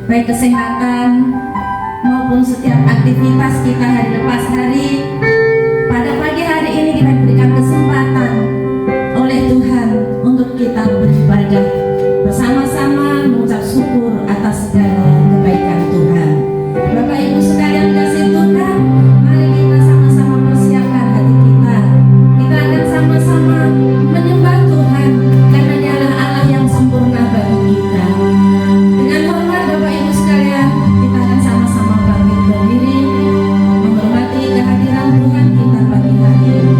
baik kesehatan maupun setiap aktivitas kita hari lepas hari. Pada pagi hari ini kita diberikan kesempatan oleh Tuhan untuk kita beribadah bersama-sama, mengucap syukur atas segala kebaikan Tuhan. Bapak Ibu sekalian kasih Tuhan, mari kita sama-sama persiapkan hati kita. Kita akan sama-sama menyembah Tuhan karena Dialah Allah yang sempurna bagi kita. Dengan hormat Bapak Ibu sekalian, kita akan sama-sama bangkit berdiri menghormati kehadiran Tuhan kita pagi hari ini.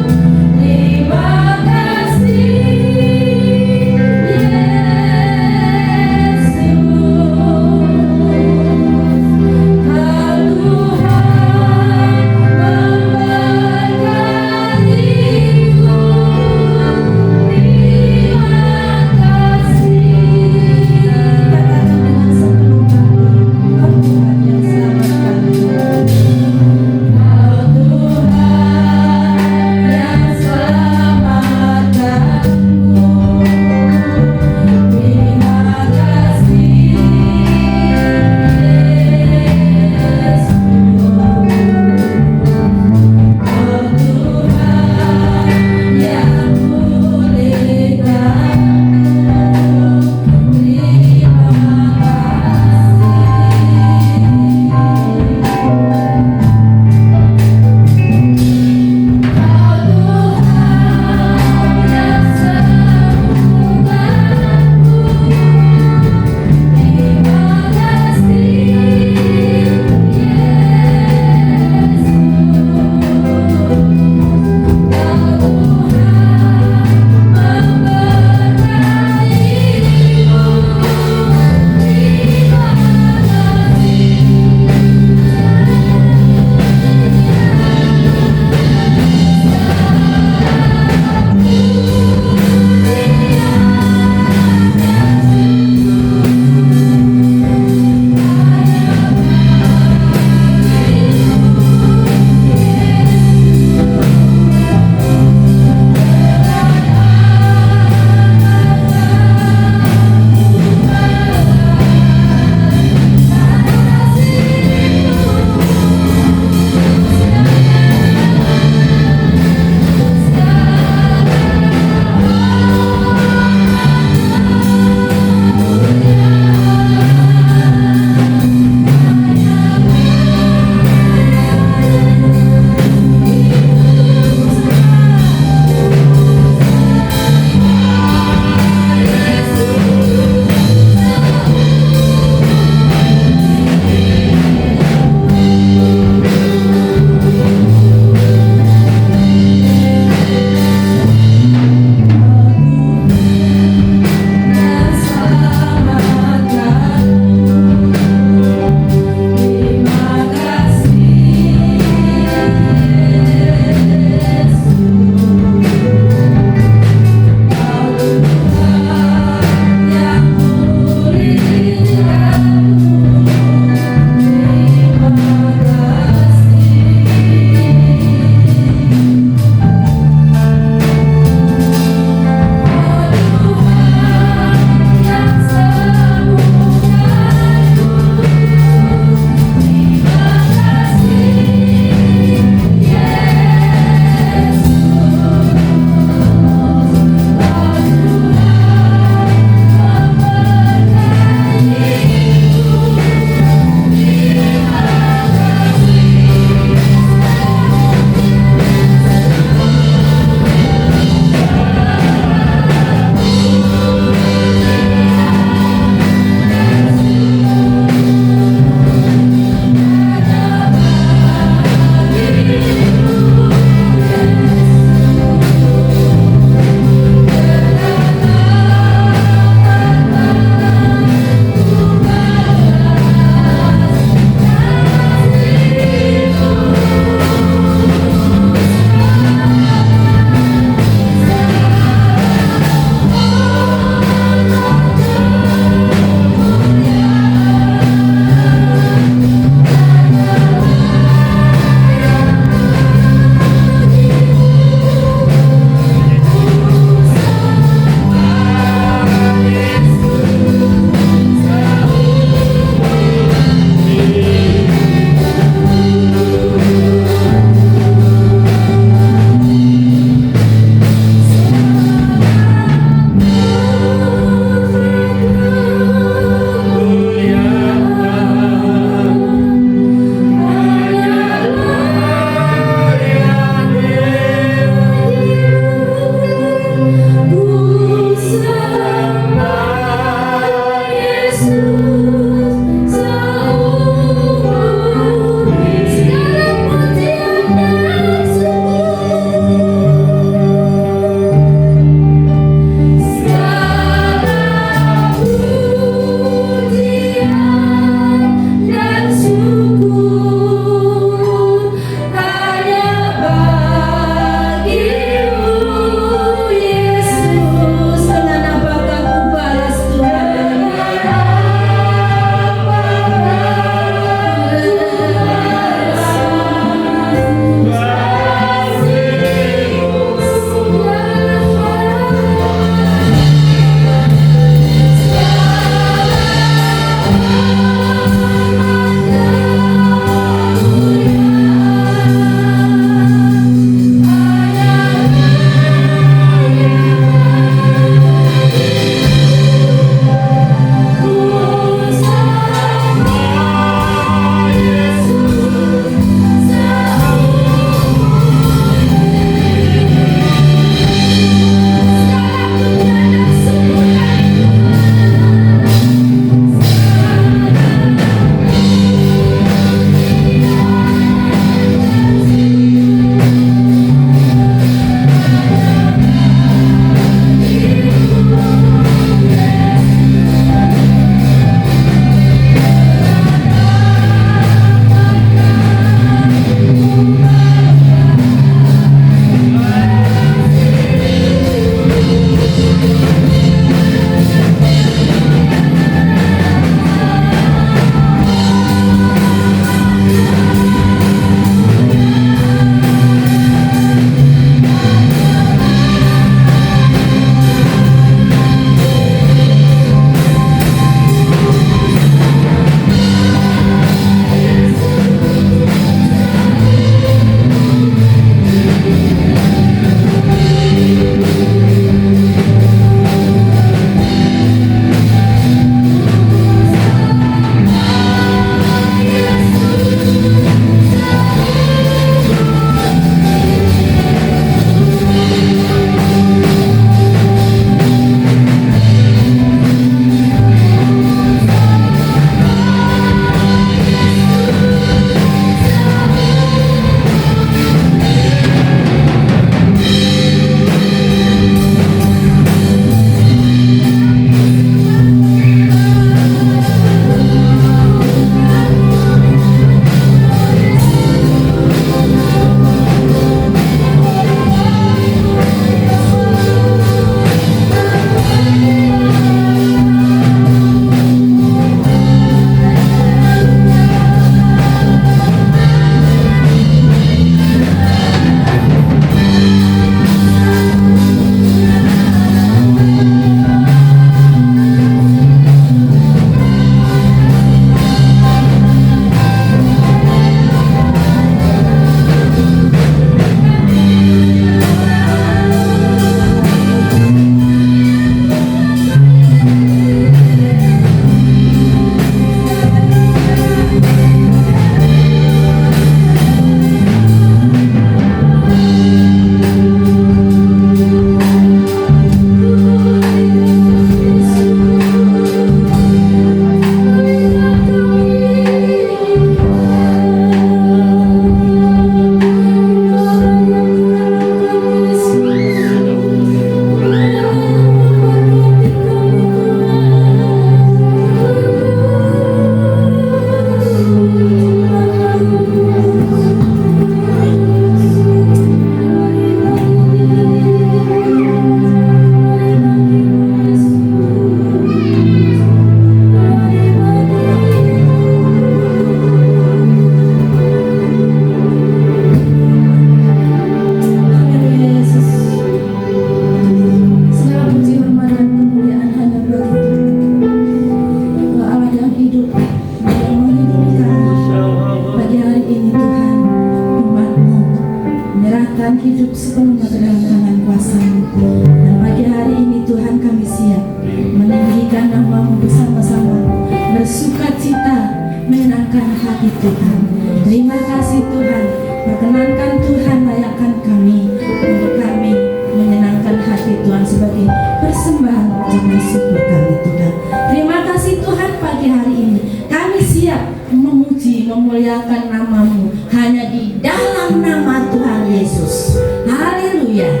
hati Tuhan. Terima kasih Tuhan, perkenankan Tuhan layakkan kami untuk kami menyenangkan hati Tuhan sebagai persembahan ucapan syukur kami Tuhan. Terima kasih Tuhan, pagi hari ini kami siap memuji memuliakan nama-Mu hanya di dalam nama Tuhan Yesus. Haleluya,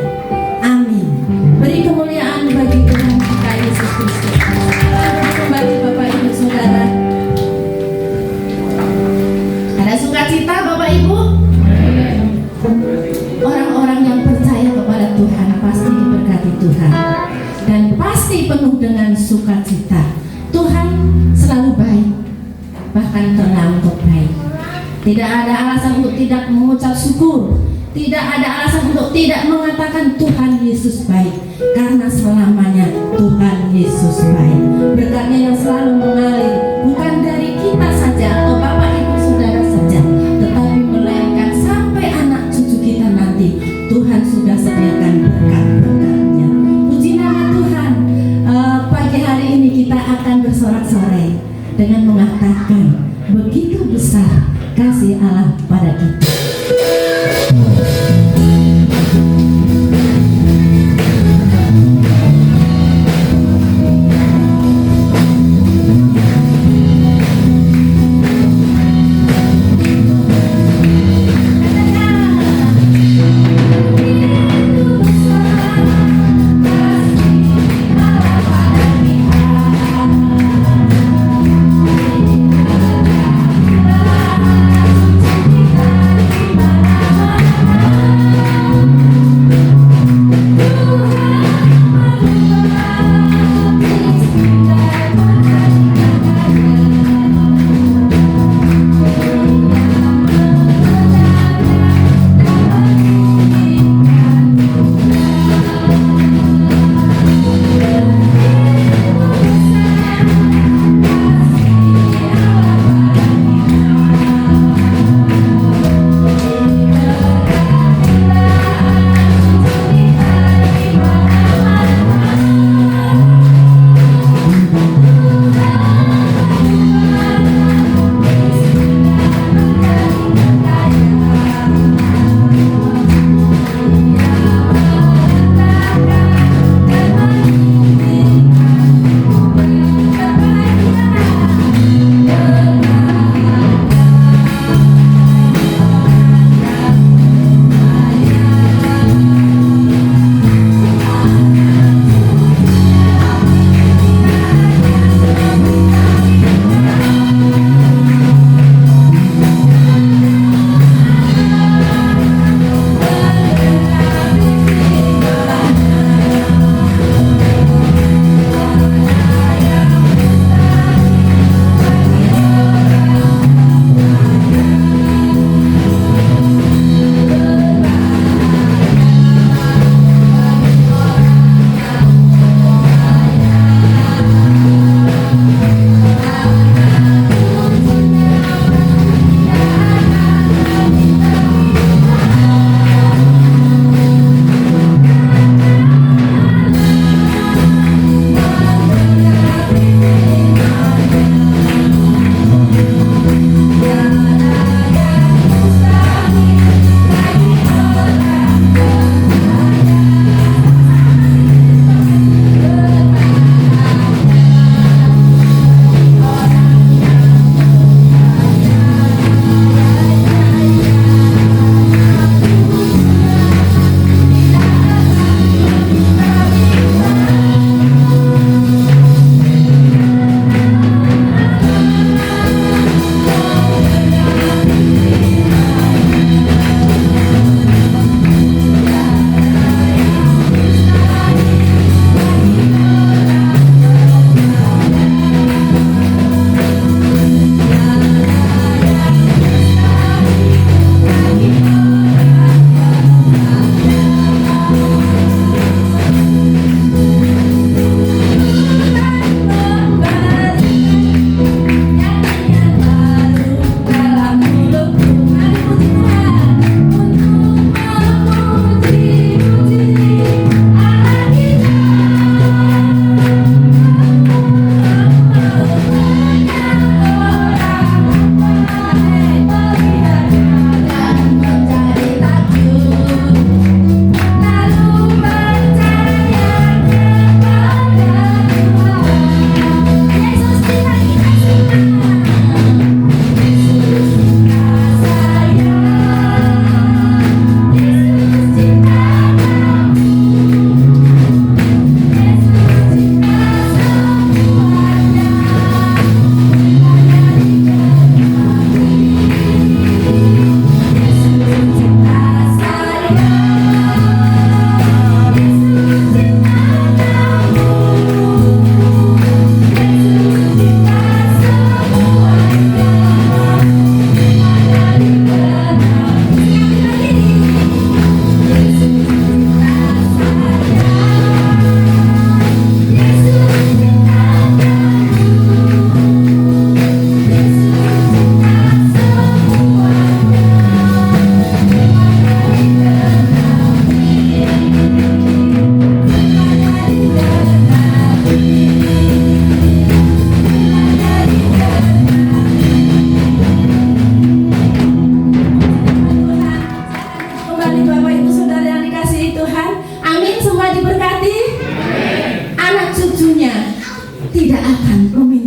amin. Beri kemuliaan bagi Tuhan kita Yesus Kristus. Kembali Bapak Ibu Saudara, ada sukacita Bapak Ibu. Orang-orang yang percaya kepada Tuhan pasti diberkati Tuhan dan pasti penuh dengan sukacita. Tuhan selalu baik, bahkan terlampau baik. Tidak ada alasan untuk tidak mengucap syukur, tidak ada alasan untuk tidak mengatakan Tuhan Yesus baik, karena selamanya Tuhan Yesus baik. Berkatnya yang selalu mengalir bukan dari kita saja atau Bapak Ibu Saudara saja, tetapi melainkan sampai anak cucu kita nanti. Tuhan sudah sediakan berkat-berkatnya. Puji nama Tuhan. Pagi hari ini kita akan bersorak-sorai dengan mengatakan begitu besar kasih Allah pada kita.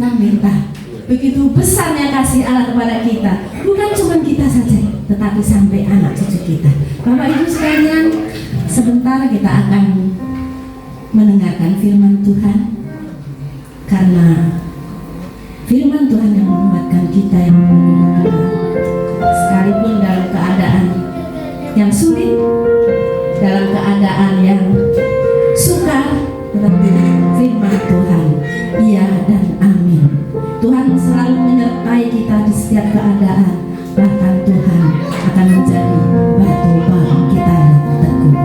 kita minta. Begitu besarnya kasih Allah kepada kita, bukan cuma kita saja, tetapi sampai anak cucu kita. Bapak Ibu sekalian, sebentar kita akan mendengarkan firman Tuhan, karena firman Tuhan yang menguatkan kita yang berdoa, sekalipun dalam keadaan yang sulit, dalam keadaan yang sukar, tetapi firman Tuhan iya dan amin. Tuhan selalu menyertai kita di setiap keadaan, bahkan Tuhan akan menjadi batu batu kita yang teguh.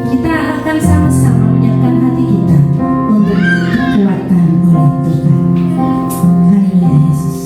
Kita akan sama-sama menyiapkan hati kita untuk dikuatkan oleh Tuhan. Haleluya Yesus.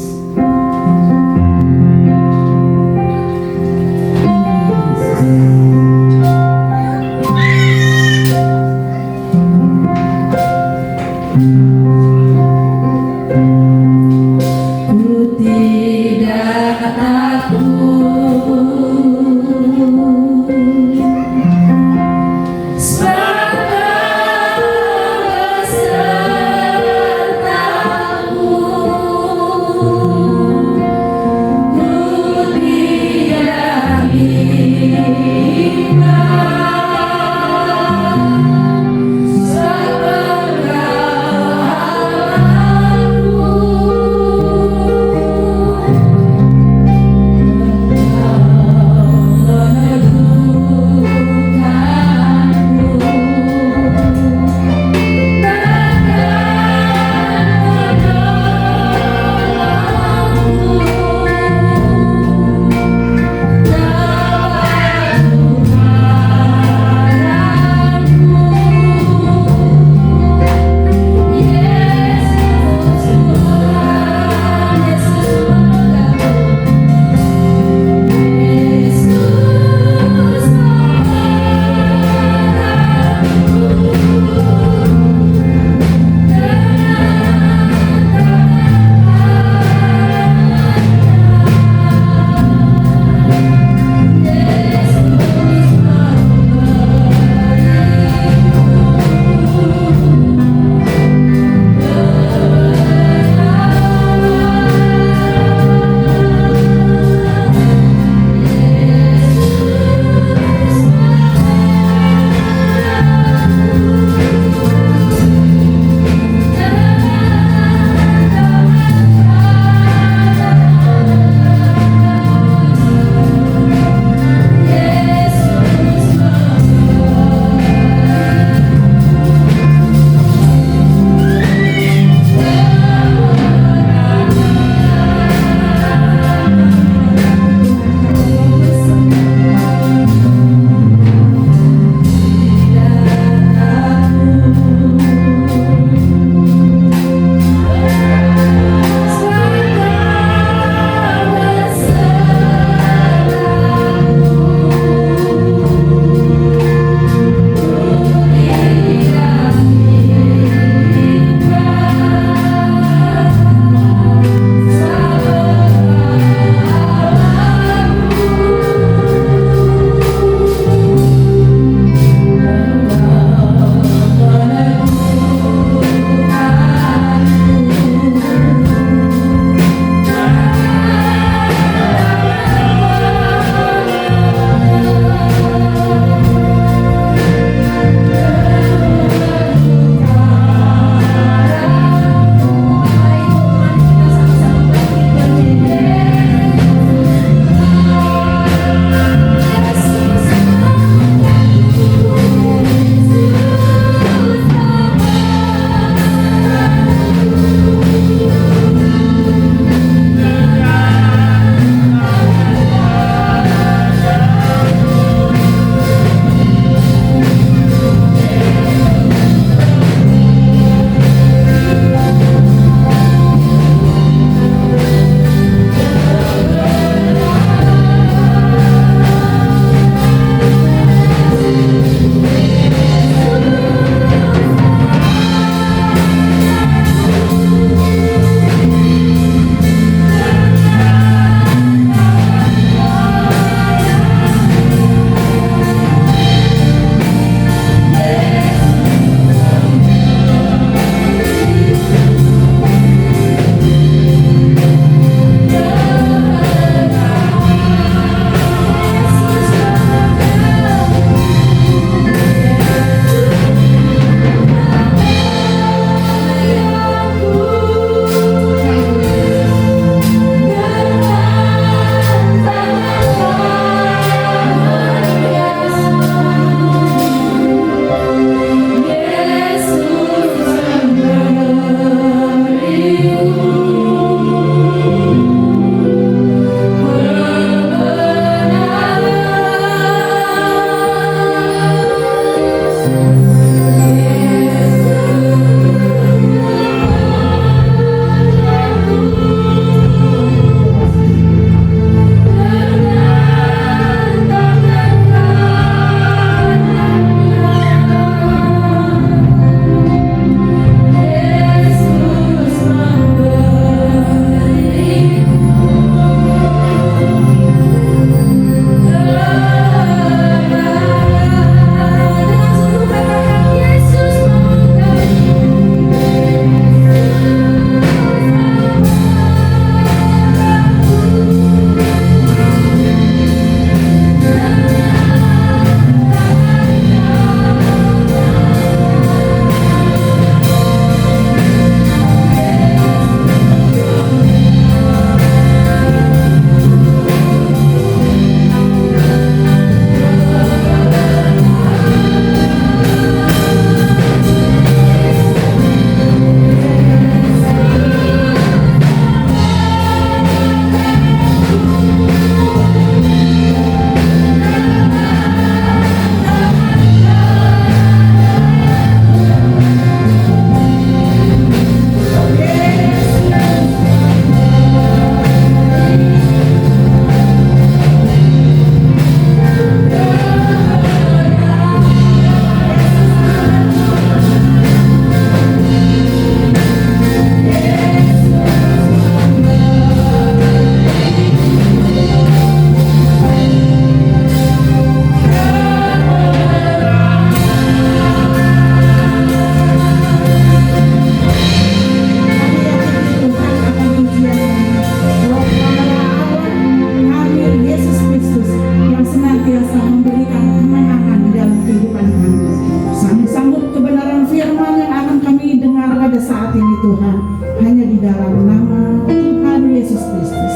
Tuhan hanya di dalam nama Tuhan Yesus Kristus.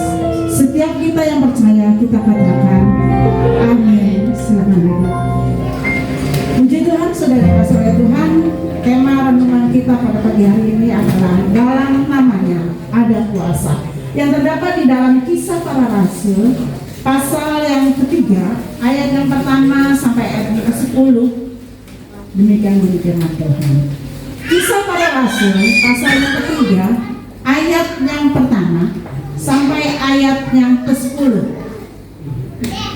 Setiap kita yang percaya, kita katakan amin. Silakan duduk. Puji Tuhan, saudara kasih oleh Tuhan. Tema renungan kita pada pagi hari ini adalah dalam namanya ada kuasa, yang terdapat di dalam Kisah Para Rasul pasal yang ketiga, ayat yang pertama sampai ayat yang ke-10. Demikian bunyi firman Tuhan. Kisah Para Rasul pasal yang ketiga, ayat yang pertama sampai ayat yang ke-10.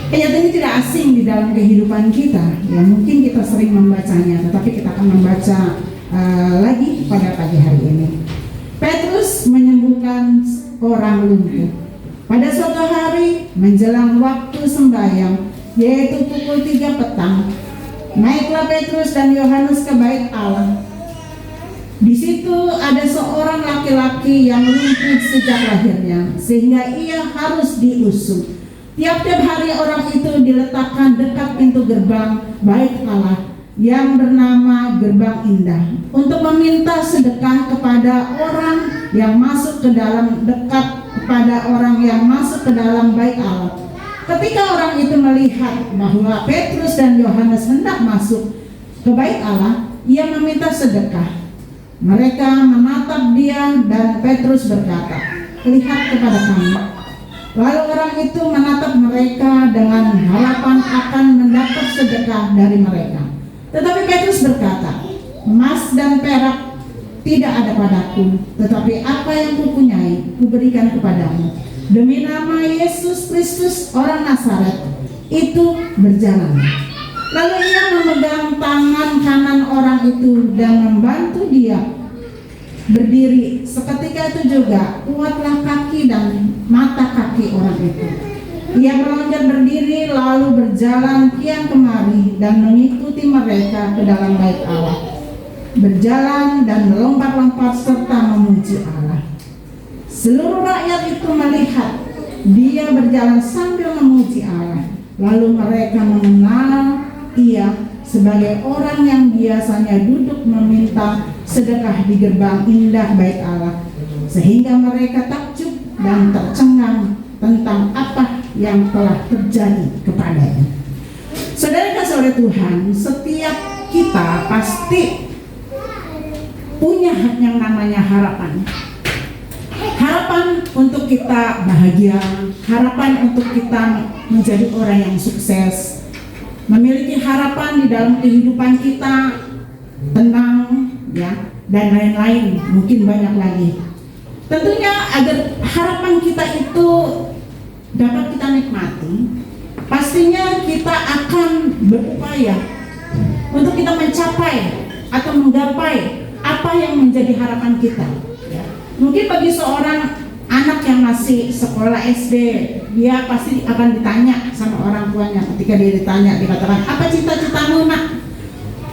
Ayat ini tidak asing di dalam kehidupan kita. Ya, mungkin kita sering membacanya, tetapi kita akan membaca lagi pada pagi hari ini. Petrus menyembuhkan orang lumpuh. Pada suatu hari menjelang waktu sembahyang, yaitu pukul 3 petang, naiklah Petrus dan Yohanes ke bait Allah. Di situ ada seorang laki-laki yang lumpuh sejak lahirnya, sehingga ia harus diusung. Tiap-tiap hari orang itu diletakkan dekat pintu gerbang bait Allah yang bernama Gerbang Indah, untuk meminta sedekah kepada orang yang masuk ke dalam bait Allah. Ketika orang itu melihat bahwa Petrus dan Yohanes hendak masuk ke bait Allah, ia meminta sedekah. Mereka menatap dia dan Petrus berkata, "Lihat kepada kami." Lalu orang itu menatap mereka dengan harapan akan mendapat sedekah dari mereka. Tetapi Petrus berkata, "Emas dan perak tidak ada padaku, tetapi apa yang kupunyai kuberikan kepadamu. Demi nama Yesus Kristus orang Nazaret." Itu berjalan. Lalu ia memegang tangan kanan orang itu dan membantu dia berdiri. Seketika itu juga kuatlah kaki dan mata kaki orang itu. Ia melonjak berdiri lalu berjalan kian kemari dan mengikuti mereka ke dalam bait Allah, berjalan dan melompat-lompat serta memuji Allah. Seluruh rakyat itu melihat dia berjalan sambil memuji Allah. Lalu mereka mengenal ia sebagai orang yang biasanya duduk meminta sedekah di gerbang indah bait Allah, sehingga mereka takjub dan tercengang tentang apa yang telah terjadi kepadanya. Saudara kasih oleh Tuhan, setiap kita pasti punya yang namanya harapan. Harapan untuk kita bahagia, harapan untuk kita menjadi orang yang sukses, memiliki harapan di dalam kehidupan kita, tenang, ya, dan lain-lain, mungkin banyak lagi. Tentunya agar harapan kita itu dapat kita nikmati, pastinya kita akan berupaya untuk kita mencapai atau menggapai apa yang menjadi harapan kita. Ya. Mungkin bagi seorang anak yang masih sekolah SD, dia pasti akan ditanya sama orang tuanya. Ketika dia ditanya, dikatakan, "Apa cita-citamu, Nak?"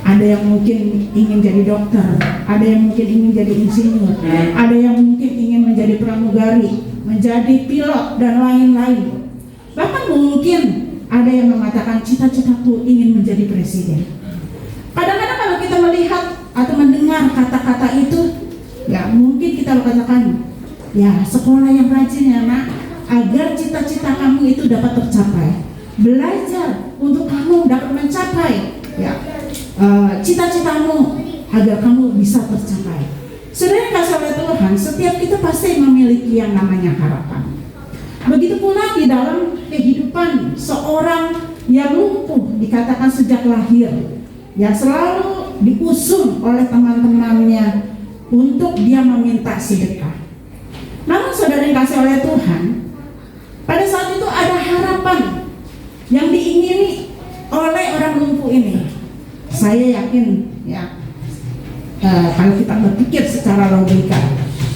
Ada yang mungkin ingin jadi dokter, ada yang mungkin ingin jadi insinyur, ada yang mungkin ingin menjadi pramugari, menjadi pilot, dan lain-lain. Bahkan mungkin ada yang mengatakan cita-citaku ingin menjadi presiden. Kadang-kadang kalau kita melihat atau mendengar kata-kata itu, ya mungkin kita katakan, ya sekolah yang rajin ya Nak, agar cita-cita kamu itu dapat tercapai. Belajar untuk kamu dapat mencapai ya cita-citamu agar kamu bisa tercapai. Saudara kasih oleh Tuhan, setiap kita pasti memiliki yang namanya harapan. Begitu pula di dalam kehidupan seorang yang lumpuh, dikatakan sejak lahir, yang selalu diusung oleh teman-temannya untuk dia meminta sedekah. Namun saudara yang kasih oleh Tuhan, pada saat itu ada harapan yang diingini oleh orang lumpuh ini. Saya yakin ya, kalau kita berpikir secara logika,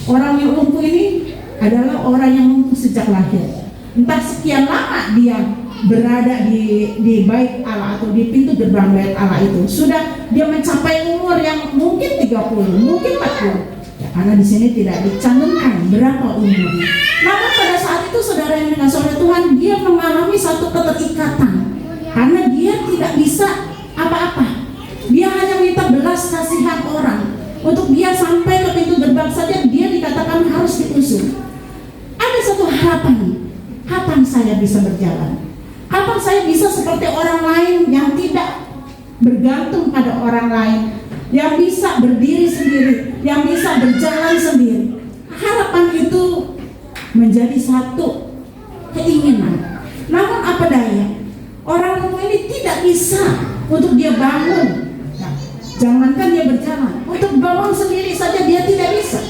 orang yang lumpuh ini adalah orang yang lumpuh sejak lahir. Entah sekian lama dia berada di bait Allah atau di pintu gerbang bait Allah itu, sudah dia mencapai umur yang mungkin 30, mungkin 40. Ya, karena di sini tidak dicantumkan berapa umurnya. Namun pada saat itu saudara yang dikasihi oleh Tuhan, dia mengalami satu keterikatan karena dia tidak bisa apa-apa. Dia hanya minta belas kasihan orang untuk dia sampai ke pintu gerbang saja bisa berjalan? Kapan saya bisa seperti orang lain yang tidak bergantung pada orang lain, yang bisa berdiri sendiri, yang bisa berjalan sendiri? Harapan itu menjadi satu keinginan. Namun apa daya, orang lumpuh ini tidak bisa untuk dia bangun. Nah, jangankan dia berjalan, untuk bangun sendiri saja dia tidak bisa.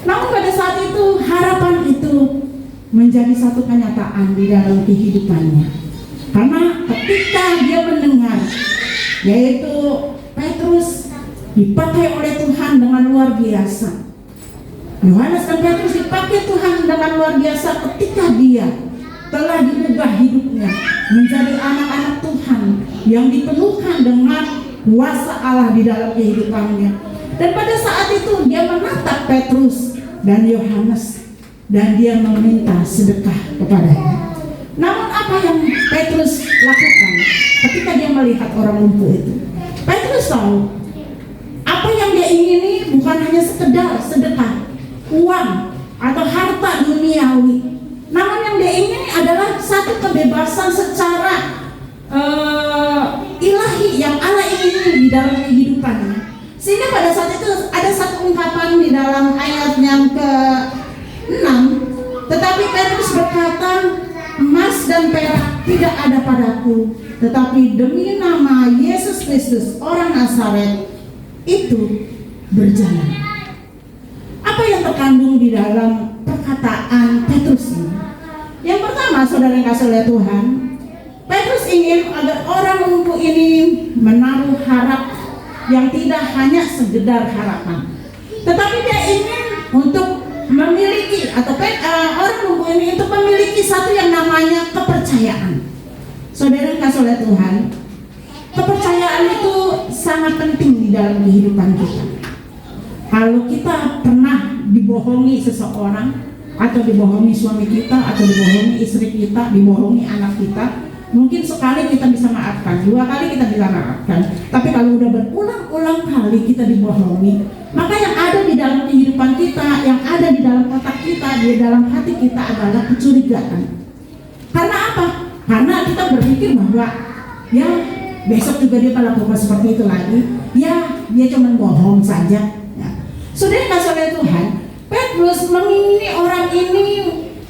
Namun pada saat itu harapan itu menjadi satu kenyataan di dalam kehidupannya. Karena ketika dia mendengar, yaitu Petrus dipakai oleh Tuhan dengan luar biasa. Yohanes dan Petrus dipakai Tuhan dengan luar biasa ketika dia telah diubah hidupnya menjadi anak-anak Tuhan yang dipenuhkan dengan kuasa Allah di dalam kehidupannya. Dan pada saat itu dia menatap Petrus dan Yohanes dan dia meminta sedekah kepadanya. Namun apa yang Petrus lakukan ketika dia melihat orang lumpuh itu? Petrus tahu apa yang dia ingini bukan hanya sekedar sedekah uang atau harta duniawi, namun yang dia ingini adalah satu kebebasan secara ilahi yang Allah ingini di dalam kehidupannya. Sehingga pada saat itu ada satu ungkapan di dalam ayat yang ke-6, tetapi Petrus berkata, emas dan perak tidak ada padaku, tetapi demi nama Yesus Kristus orang Nazaret itu berjalan. Apa yang terkandung di dalam perkataan Petrus ini? Yang pertama, saudara yang kasih oleh Tuhan, Petrus ingin agar orang lumpuh ini menaruh harap yang tidak hanya sekedar harapan, tetapi dia ingin untuk memiliki atau orang lumpuh ini untuk memiliki satu yang namanya kepercayaan. Saudara yang kasih oleh Tuhan, kepercayaan itu sangat penting di dalam kehidupan kita. Kalau kita pernah dibohongi seseorang, atau dibohongi suami kita, atau dibohongi istri kita, dibohongi anak kita, mungkin sekali kita bisa maafkan, 2 kali kita bisa maafkan. Tapi kalau udah berulang-ulang kali kita dibohongi, maka yang ada di dalam kehidupan kita, yang ada di dalam otak kita, di dalam hati kita adalah kecurigaan. Karena apa? Karena kita berpikir bahwa ya besok juga dia melakukan seperti itu lagi, ya dia cuma bohong saja. Sudah kasih oleh Tuhan, Petrus mengingini orang ini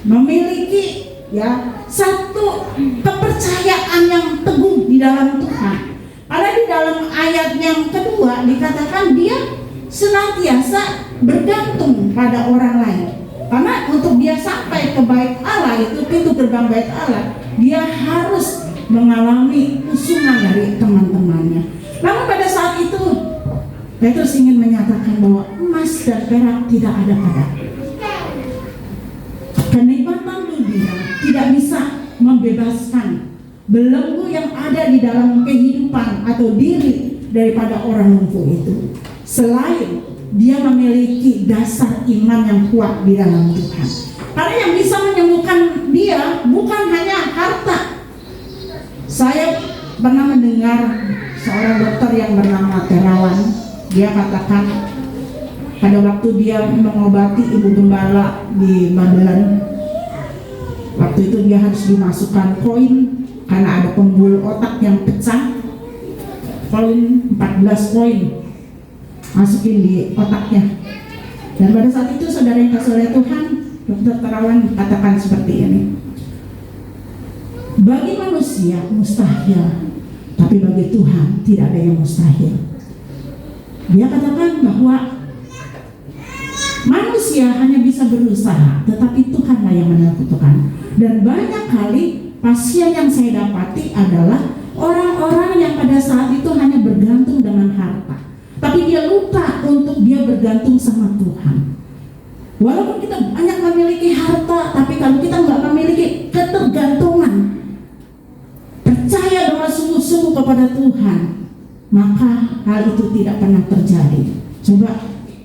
memiliki ya satu kepercayaan yang teguh di dalam Tuhan. Karena di dalam ayat yang kedua dikatakan dia senantiasa bergantung pada orang lain. Karena untuk dia sampai ke bait Allah itu, pintu gerbang bait Allah, dia harus mengalami usungan dari teman-temannya. Namun pada saat itu Petrus ingin menyatakan bahwa emas dan perak tidak ada padaku. Kenikmatan dunia tidak bisa membebaskan belenggu yang ada di dalam kehidupan atau diri daripada orang lumpuh itu, selain dia memiliki dasar iman yang kuat di dalam Tuhan. Karena yang bisa menyembuhkan dia bukan hanya harta. Saya pernah mendengar seorang dokter yang bernama Terawan. Dia katakan pada waktu dia mengobati ibu gembala di Magelang, waktu itu dia harus dimasukkan koin karena ada pembuluh otak yang pecah. Koin 14 koin masukin di otaknya. Dan pada saat itu saudara yang kasih oleh Tuhan, Dokter Terawan katakan seperti ini, bagi manusia mustahil, tapi bagi Tuhan tidak ada yang mustahil. Dia katakan bahwa manusia hanya bisa berusaha, tetapi Tuhanlah yang menentukan. Dan banyak kali pasien yang saya dapati adalah orang-orang yang pada saat itu hanya bergantung dengan harta, tapi dia lupa untuk dia bergantung sama Tuhan. Walaupun kita banyak memiliki harta, tapi kalau kita nggak memiliki ketergantungan, percaya dengan sungguh-sungguh kepada Tuhan, maka hal itu tidak pernah terjadi. Coba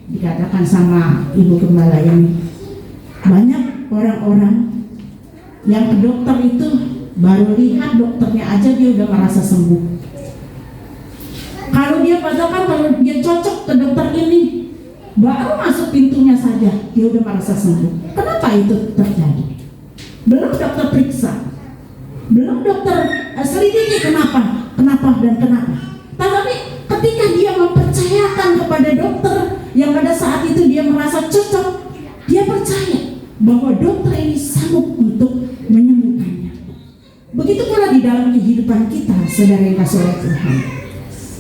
dikatakan sama ibu gembala ini, banyak orang-orang yang ke dokter itu baru lihat dokternya aja dia udah merasa sembuh. Kalau dia katakan kalau dia cocok ke dokter ini, baru masuk pintunya saja dia udah merasa sembuh. Kenapa itu terjadi? Belum dokter periksa, belum dokter selidiki kenapa, dan kenapa. Tapi ketika dia mempercayakan kepada dokter yang pada saat itu dia merasa cocok, dia percaya bahwa dokter ini sanggup untuk menyembuhkannya. Begitu pula di dalam kehidupan kita, saudara yang kasih oleh Tuhan.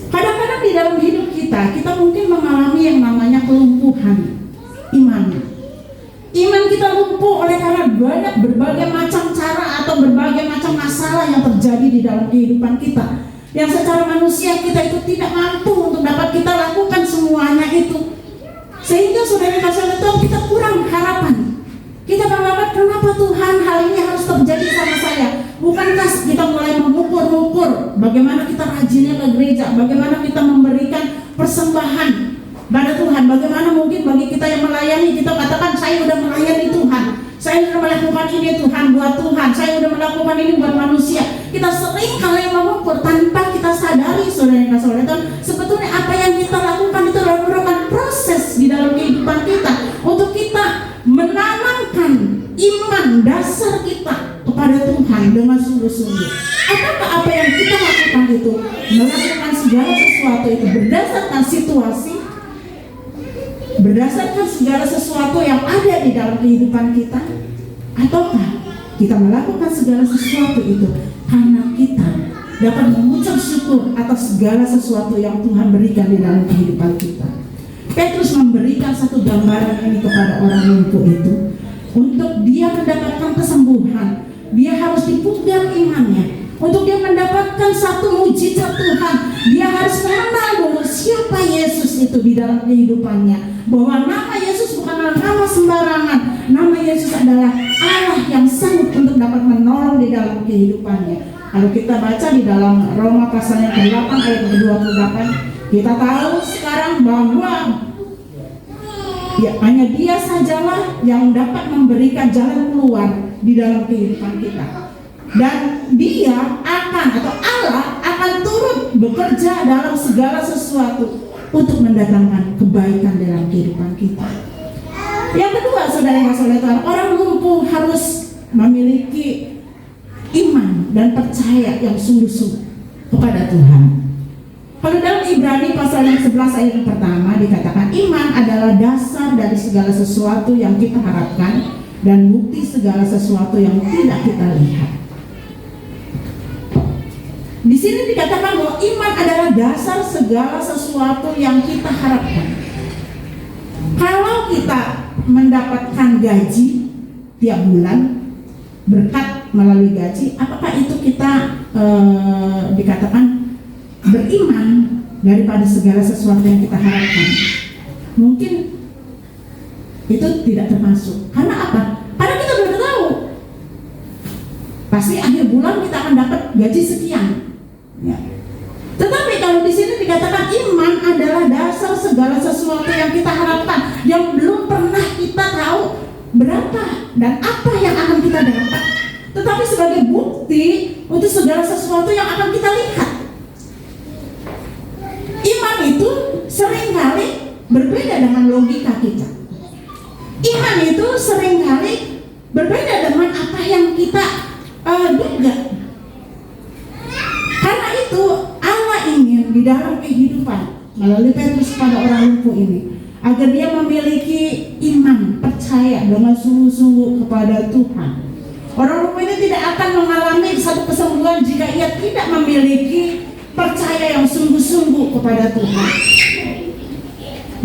Kadang-kadang di dalam hidup kita mungkin mengalami yang namanya kelumpuhan iman. Iman kita lumpuh oleh karena banyak berbagai macam cara atau berbagai macam masalah yang terjadi di dalam kehidupan kita, yang secara manusia kita itu tidak mampu untuk dapat kita lakukan semuanya itu. Sehingga saudara kasih Tuhan, kita kurang harapan. Kita beranggapan, kenapa Tuhan hal ini harus terjadi sama saya? Bukankah kita mulai mengukur bagaimana kita rajinnya ke gereja, bagaimana kita memberikan persembahan pada Tuhan, bagaimana mungkin bagi kita yang melayani, kita katakan saya sudah melayani Tuhan, saya sudah melakukan ini Tuhan buat Tuhan, saya sudah melakukan ini buat manusia. Kita sering kali mengukur tanpa kita sadari, saudara yang kasih oleh Tuhan, sebetulnya apa yang kita lakukan itu merupakan proses di dalam kehidupan kita untuk kita menanamkan iman dasar kita kepada Tuhan dengan sungguh-sungguh. Apakah apa yang kita lakukan itu melakukan segala sesuatu itu berdasarkan situasi, berdasarkan segala sesuatu yang ada di dalam kehidupan kita, ataukah kita melakukan segala sesuatu itu karena kita dapat mengucap syukur atas segala sesuatu yang Tuhan berikan di dalam kehidupan kita. Petrus memberikan satu gambaran ini kepada orang lumpuh itu. Untuk dia mendapatkan kesembuhan, dia harus dipegang imannya. Untuk dia mendapatkan satu mujizat Tuhan, dia harus mengenal dulu siapa Yesus itu di dalam kehidupannya. Bahwa nama Yesus bukanlah nama sembarangan. Nama Yesus adalah Allah yang sanggup untuk dapat menolong di dalam kehidupannya. Kalau kita baca di dalam Roma pasal yang ke-8 ayat ke-28, kita tahu sekarang bahwa ya, hanya Dia sajalah yang dapat memberikan jalan keluar di dalam kehidupan kita. Dan Dia akan, atau Allah akan turut bekerja dalam segala sesuatu untuk mendatangkan kebaikan dalam kehidupan kita. Yang kedua, saudara yang kasih oleh Tuhan, orang lumpuh harus memiliki iman dan percaya yang sungguh-sungguh kepada Tuhan. Kalau dalam Ibrani pasal yang 11 ayat yang pertama dikatakan, iman adalah dasar dari segala sesuatu yang kita harapkan dan bukti segala sesuatu yang tidak kita lihat. Di sini dikatakan bahwa iman adalah dasar segala sesuatu yang kita harapkan. Kalau kita mendapatkan gaji tiap bulan, berkat melalui gaji, apakah itu kita dikatakan beriman daripada segala sesuatu yang kita harapkan? Mungkin itu tidak termasuk. Karena apa? Karena kita sudah tahu pasti akhir bulan kita akan dapat gaji sekian. Ya. Tetapi kalau di sini dikatakan iman adalah dasar segala sesuatu yang kita harapkan, yang belum pernah kita tahu berapa dan apa yang akan kita dapat, tetapi sebagai bukti untuk segala sesuatu yang akan kita lihat. Iman itu seringkali berbeda dengan logika kita. Iman itu seringkali berbeda dengan apa yang kita duga. Karena itu Allah ingin di dalam kehidupan melalui Petrus pada orang lumpuh ini, agar dia memiliki iman, percaya dengan sungguh-sungguh kepada Tuhan. Orang lumpuh ini tidak akan mengalami satu kesembuhan jika ia tidak memiliki percaya yang sungguh-sungguh kepada Tuhan.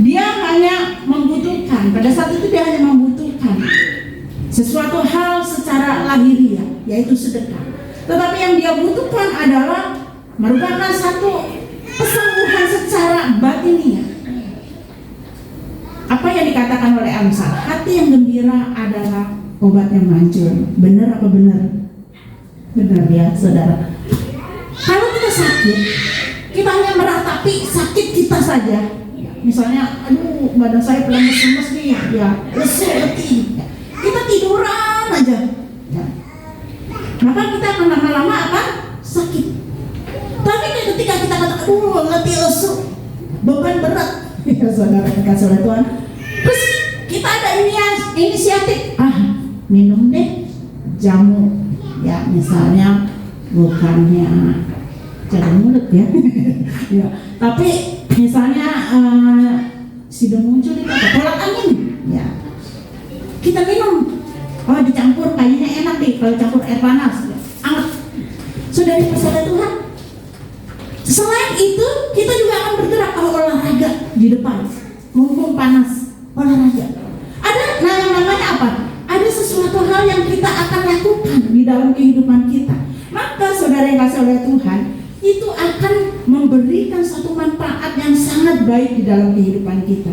Dia hanya membutuhkan, pada saat itu dia hanya membutuhkan sesuatu hal secara lahiriah, yaitu sedekah. Tetapi yang dia butuhkan adalah merupakan satu kesembuhan secara batiniah. Apa yang dikatakan oleh Amsal, hati yang gembira adalah obat yang manjur. Benar apa benar? Benar ya, saudara. Kalau kita sakit, kita hanya meratapi sakit kita saja. Misalnya, aduh badan saya lemes-lemes nih, ya, lesu, letih. Kita tiduran aja. Ya. Maka kita akan lama-lama apa? Sakit. Tapi ketika kita kata, letih, lesu, beban berat, ya saudara kasih oleh Tuhan. Terus kita ada inisiatif, minum deh jamu, ya misalnya bukannya cara mulut ya. Ya, tapi misalnya sudah muncul itu apa? Tolak angin, ya. Kita minum, oh dicampur kayaknya enak nih kalau campur air panas, ya. Anget. Saudara Tuhan, selain itu kita juga akan bergerak kalau olahraga di depan, mumpung panas, olahraga. Ada yang namanya apa? Ada sesuatu hal yang kita akan lakukan di dalam kehidupan kita. Maka saudara yang kasih oleh Tuhan, itu akan memberikan satu manfaat yang sangat baik di dalam kehidupan kita.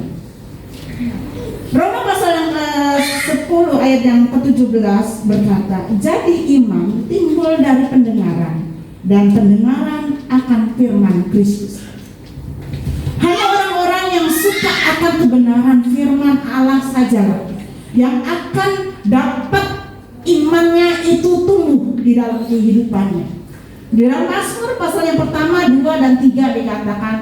Roma pasal yang ke-10 ayat yang ke-17 berkata, jadi iman timbul dari pendengaran, dan pendengaran akan firman Kristus. Hanya orang-orang yang suka akan kebenaran firman Allah sajalah yang akan dapat imannya itu tumbuh di dalam kehidupannya. Di dalam Mazmur pasal yang pertama, 2 dan 3 dikatakan,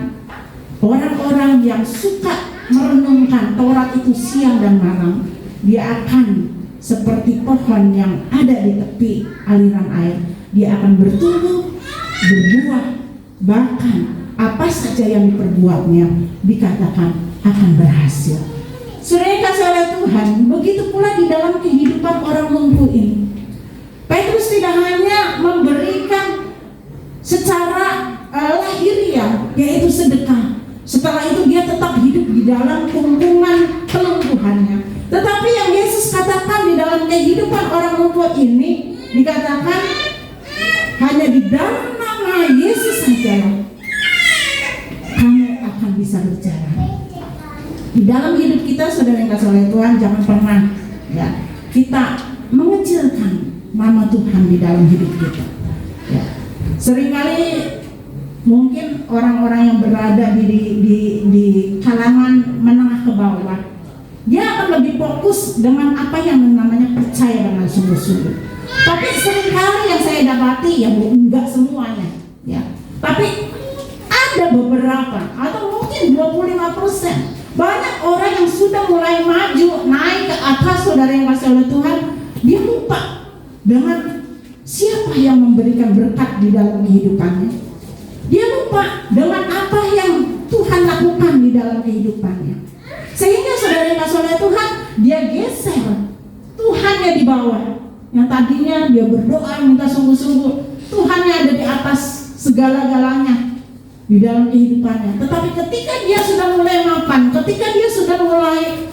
orang-orang yang suka merenungkan Taurat itu siang dan malam, dia akan seperti pohon yang ada di tepi aliran air. Dia akan bertumbuh, berbuah, bahkan apa saja yang diperbuatnya dikatakan akan berhasil. Saudara yang kasih oleh Tuhan, begitu pula di dalam kehidupan orang lumpuh ini. Petrus tidak hanya memberikan secara lahiriah, yaitu sedekah. Setelah itu dia tetap hidup di dalam kumpulan kelumpuhannya. Tetapi yang Yesus katakan di dalam kehidupan orang lumpuh ini, dikatakan hanya di dalam nama Yesus saja kamu akan bisa berjalan. Di dalam hidup kita, saudara yang kasih oleh Tuhan, jangan pernah ya kita mengecilkan nama Tuhan di dalam hidup kita. Ya. Seringkali mungkin orang-orang yang berada di kalangan menengah ke bawah, dia akan lebih fokus dengan apa yang namanya percaya dengan sungguh-sungguh. Tapi seringkali yang saya dapati ya enggak semuanya, ya. Tapi ada beberapa atau mungkin 25%. Banyak orang yang sudah mulai maju naik ke atas, saudara yang kasih oleh Tuhan, dia lupa dengan siapa yang memberikan berkat di dalam kehidupannya. Dia lupa dengan apa yang Tuhan lakukan di dalam kehidupannya. Sehingga saudara yang kasih oleh Tuhan, dia geser Tuhannya di bawah. Yang tadinya dia berdoa minta sungguh-sungguh, Tuhannya ada di atas segala-galanya di dalam kehidupannya. Tetapi ketika dia sudah mulai mapan, ketika dia sudah mulai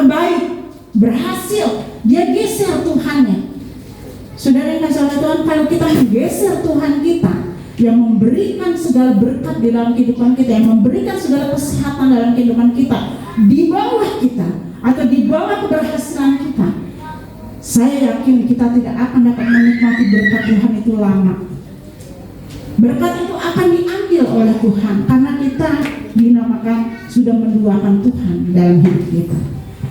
baik, berhasil, dia geser Tuhannya. Saudara yang kasih oleh Tuhan, kalau kita menggeser Tuhan kita yang memberikan segala berkat di dalam kehidupan kita, yang memberikan segala kesehatan dalam kehidupan kita, di bawah kita atau di bawah keberhasilan kita, saya yakin kita tidak akan dapat menikmati berkat Tuhan itu lama. Berkat itu akan diambil oleh Tuhan karena kita dinamakan sudah menduakan Tuhan dalam hidup kita.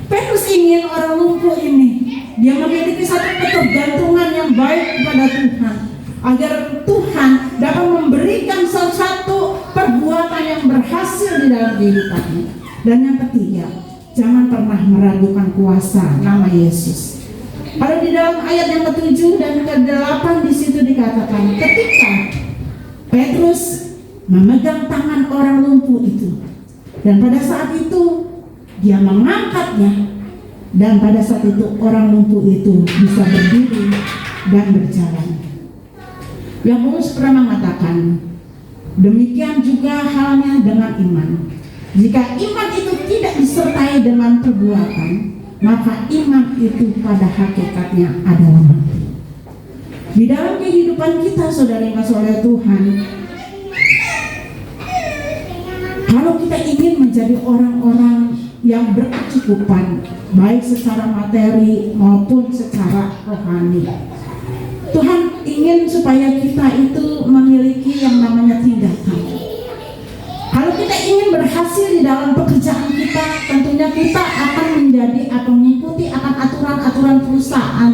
Petrus ingin orang lumpuh ini, dia memiliki satu ketergantungan yang baik kepada Tuhan, agar Tuhan dapat memberikan sesuatu perbuatan yang berhasil di dalam kehidupannya. Dan yang ketiga, jangan pernah meragukan kuasa nama Yesus. Kalau di dalam ayat yang ke-7 dan ke-8 di situ dikatakan, ketika Petrus memegang tangan orang lumpuh itu, dan pada saat itu dia mengangkatnya, dan pada saat itu orang lumpuh itu bisa berdiri dan berjalan. Yang Paulus pernah mengatakan, demikian juga halnya dengan iman. Jika iman itu tidak disertai dengan perbuatan, maka iman itu pada hakikatnya adalah mati. Di dalam kehidupan kita, saudara yang kasih oleh Tuhan, kalau kita ingin menjadi orang-orang yang berkecukupan, baik secara materi maupun secara rohani, Tuhan ingin supaya kita itu memiliki yang namanya tindakan. Kalau kita ingin berhasil di dalam pekerjaan kita, tentunya kita akan menjadi atau mengikuti akan aturan-aturan perusahaan.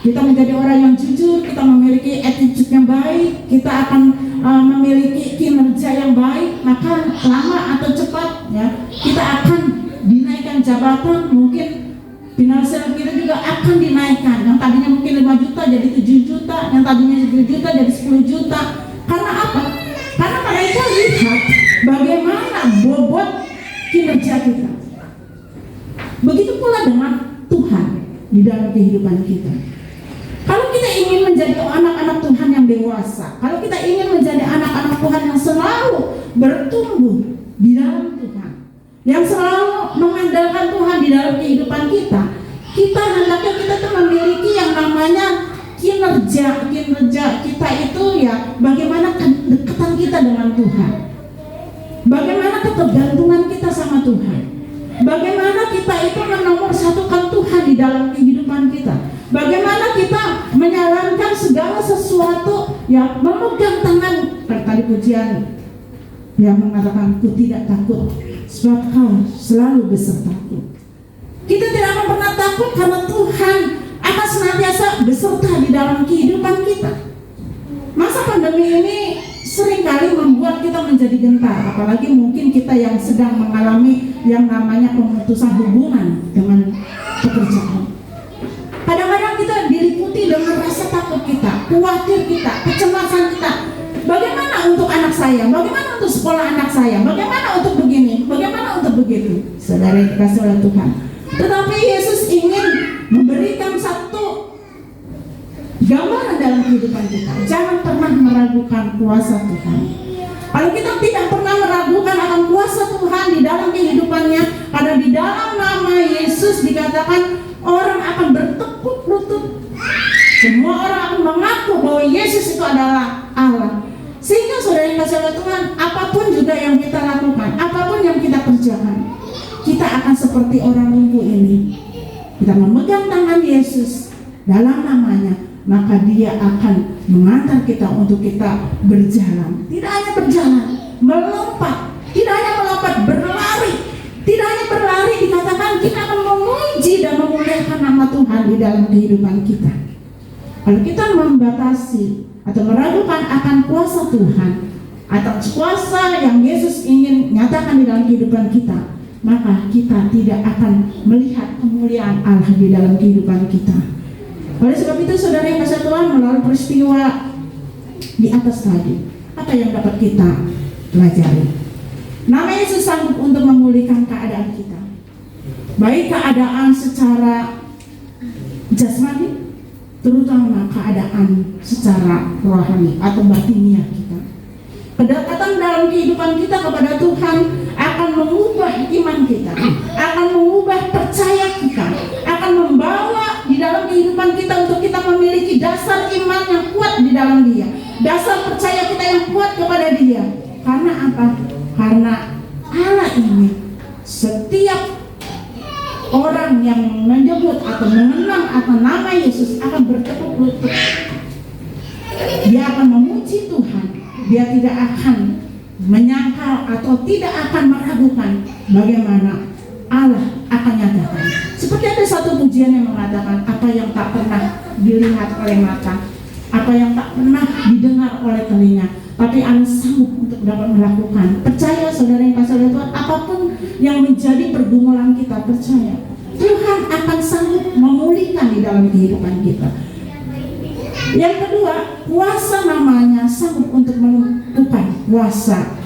Kita menjadi orang yang jujur, kita memiliki attitude yang baik, kita akan memiliki kinerja yang baik, maka lama atau cepat ya kita akan dinaikkan jabatan, mungkin Finansial kita juga akan dinaikkan. Yang tadinya mungkin 5 juta jadi 7 juta, yang tadinya 10 juta jadi 10 juta. Karena apa? Karena mereka lihat bagaimana bobot kinerja kita. Begitu pula dengan Tuhan di dalam kehidupan kita. Kalau kita ingin menjadi anak-anak Tuhan yang dewasa, kalau kita ingin menjadi anak-anak Tuhan yang selalu bertumbuh di dalam Tuhan, yang selalu mengandalkan Tuhan di dalam kehidupan kita, kita hendaknya kita tuh memiliki yang namanya kinerja kita itu ya, bagaimana kedekatan kita dengan Tuhan, bagaimana ketergantungan kita sama Tuhan, bagaimana kita itu menomorsatukan Tuhan di dalam kehidupan kita, bagaimana kita menjalankan segala sesuatu yang memegang tangan. Tadi pujian yang mengatakan, ku tidak takut sebab kau selalu besertaku. Kita tidak akan pernah takut karena Tuhan akan senantiasa beserta di dalam kehidupan kita. Masa pandemi ini seringkali membuat kita menjadi gentar, apalagi mungkin kita yang sedang mengalami yang namanya pemutusan hubungan dengan pekerjaan. Kadang-kadang kita diliputi dengan rasa takut kita, khawatir kita, kecemasan kita. Bagaimana untuk anak saya? Bagaimana untuk sekolah anak saya? Bagaimana untuk begini? Bagaimana untuk begitu? Saudara yang dikasihi oleh Tuhan. Tetapi Yesus ingin memberikan satu gambaran dalam kehidupan kita. Jangan pernah meragukan kuasa Tuhan. Kalau kita tidak pernah meragukan akan kuasa Tuhan di dalam kehidupannya, karena di dalam nama Yesus dikatakan orang akan bertekuk lutut. Semua orang akan mengaku bahwa Yesus itu adalah Allah. Sehingga saudara yang kasih oleh Tuhan, apapun juga yang kita lakukan, apapun yang kita kerjakan, kita akan seperti orang lumpuh ini. Kita memegang tangan Yesus dalam namanya, maka Dia akan mengantar kita untuk kita berjalan. Tidak hanya berjalan, melompat. Tidak hanya melompat, berlari. Tidak hanya berlari, dikatakan kita akan memuji dan memuliakan nama Tuhan di dalam kehidupan kita. Kalau kita membatasi atau meragukan akan kuasa Tuhan atau kuasa yang Yesus ingin nyatakan di dalam kehidupan kita, maka kita tidak akan melihat kemuliaan Allah di dalam kehidupan kita. Oleh sebab itu saudara yang kasih Tuhan, melalui peristiwa di atas tadi, apa yang dapat kita pelajari? Nama Yesus sanggup untuk memulihkan keadaan kita, baik keadaan secara jasmani, terutama keadaan secara rohani atau batiniah kita. Kedekatan dalam kehidupan kita kepada Tuhan akan mengubah iman kita, akan mengubah percaya kita, akan membawa di dalam kehidupan kita untuk kita memiliki dasar iman yang kuat di dalam Dia, dasar percaya kita yang kuat kepada Dia. Karena apa? Karena Allah ini setiap orang yang menyebut atau mengenang akan nama Yesus akan bertekuk lutut. Dia akan memuji Tuhan. Dia tidak akan menyangkal atau tidak akan meragukan bagaimana Allah akan nyatakan. Seperti ada satu pujian yang mengatakan, apa yang tak pernah dilihat oleh mata, apa yang tak pernah didengar oleh telinga, tapi Allah sanggup untuk dapat melakukan. Percaya saudara yang kasih oleh Tuhan, apapun yang menjadi pergumulan kita, percaya Tuhan akan sanggup memulihkan di dalam kehidupan kita. Yang kedua, kuasa namanya sanggup untuk melumpuhkan kuasa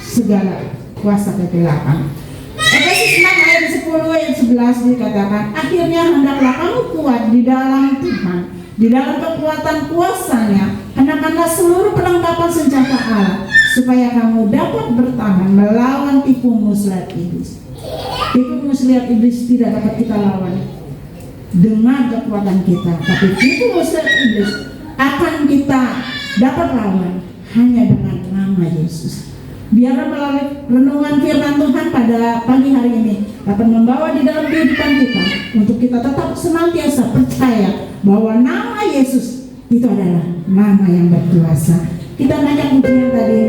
segala kuasa kegelapan. Efesus 6 ayat 10 ayat 11 dikatakan, akhirnya hendaklah kamu kuat di dalam Tuhan, di dalam kekuatan kuasanya, kenakanlah seluruh perlengkapan senjata Allah, supaya kamu dapat bertahan melawan tipu muslihat iblis. Tipu muslihat iblis tidak dapat kita lawan dengan kekuatan kita, tapi tipu muslihat iblis akan kita dapat lawan hanya dengan nama Yesus. Biarlah melalui renungan firman Tuhan pada pagi hari ini dapat membawa di dalam kehidupan kita untuk kita tetap senantiasa percaya bahwa nama Yesus itu adalah nama yang berkuasa. Kita nanya pujian tadi,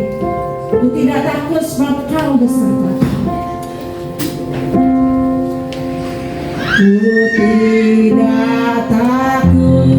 ku tidak takut sebab kau besertaku. Ku tidak takut.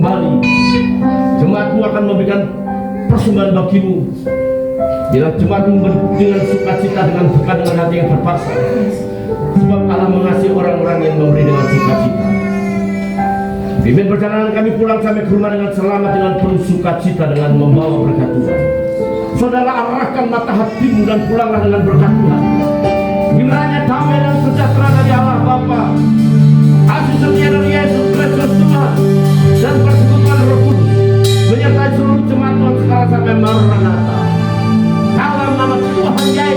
kembali. Jemaatmu akan memberikan persembahan bagimu. Bila jemaatmu dengan sukacita, dengan berkat, dengan hati yang berpasrah. Sebab Allah mengasihi orang-orang yang memberi dengan sukacita. Pimpin perjalanan kami pulang sampai ke rumah dengan selamat, dengan penuh sukacita, dengan membawa berkat Tuhan. Saudara, arahkan mata hatimu dan pulanglah dengan berkat Tuhan. Kiranya damai dan sejahtera dari Allah Bapa, kasih setia dari Yesus Kristus Tuhan, dan persekutuan Roh Kudus menyertai seluruh jemaat Tuhan sekarang sampai Maranatha. Dalam nama Tuhan Yesus.